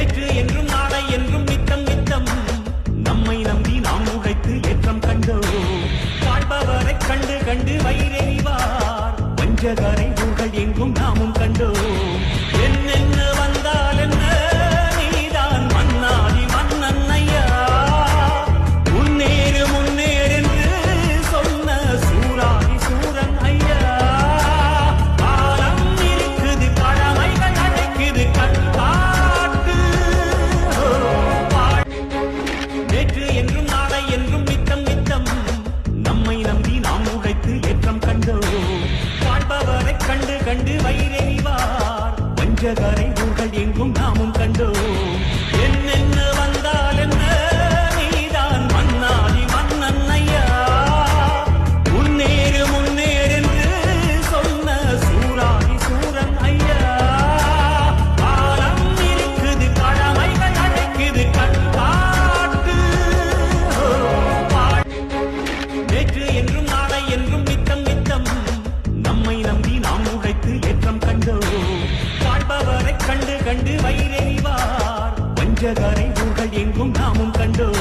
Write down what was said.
நேற்று என்றும் நாளை என்றும் நித்தம் நித்தம் நம்மை நம்பி நாம் உழைத்து ஏற்றம் கண்டோம். வாழ்பவரை கண்டு கண்டு வயிறெறிவார் வஞ்சகரை ஊர்கள் எங்கும் நாமும் கண்டோம். என்னென்ன வந்தால் என்ன நீதான் மன்னாதி மன்னன் ஐயா, முன்னேறு முன்னேறு என்று சொன்ன சூராதி சூரன் ஐயா. காலம் இருக்குது பழமைகள் அழைக்குது கண்காட்டு. நேற்று என்றும் நாளை என்றும் நித்தம் நித்தம் நம்மை நம்பி நாம் உழைத்து ஏற்றம் கண்டோம். வாழ்பவரை கண்டு கண்டு வயிறெறிவார் வஞ்சகரை ஊர்கள் எங்கும் நாமும் கண்டோம். என்னென்ன வந்தால் என்ன நீதான் மன்னாதி மன்னன் ஐயா, முன்னேறு முன்னேறு என்று சொன்ன சூராதி சூரன் ஐயா. காலம் இருக்குது பழமைகள் அழைக்குது கண்காட்டு. நேற்று என்றும் நாளை என்றும் நித்தம் நித்தம் நம்மை நம்பி நாம் உழைத்து ஏற்றம் கண்டோம். வாழ்பவரை கண்டு கண்டு வயிறெறிவார் வஞ்சகரை ஊர்கள் எங்கும் நாமும் கண்டோம்.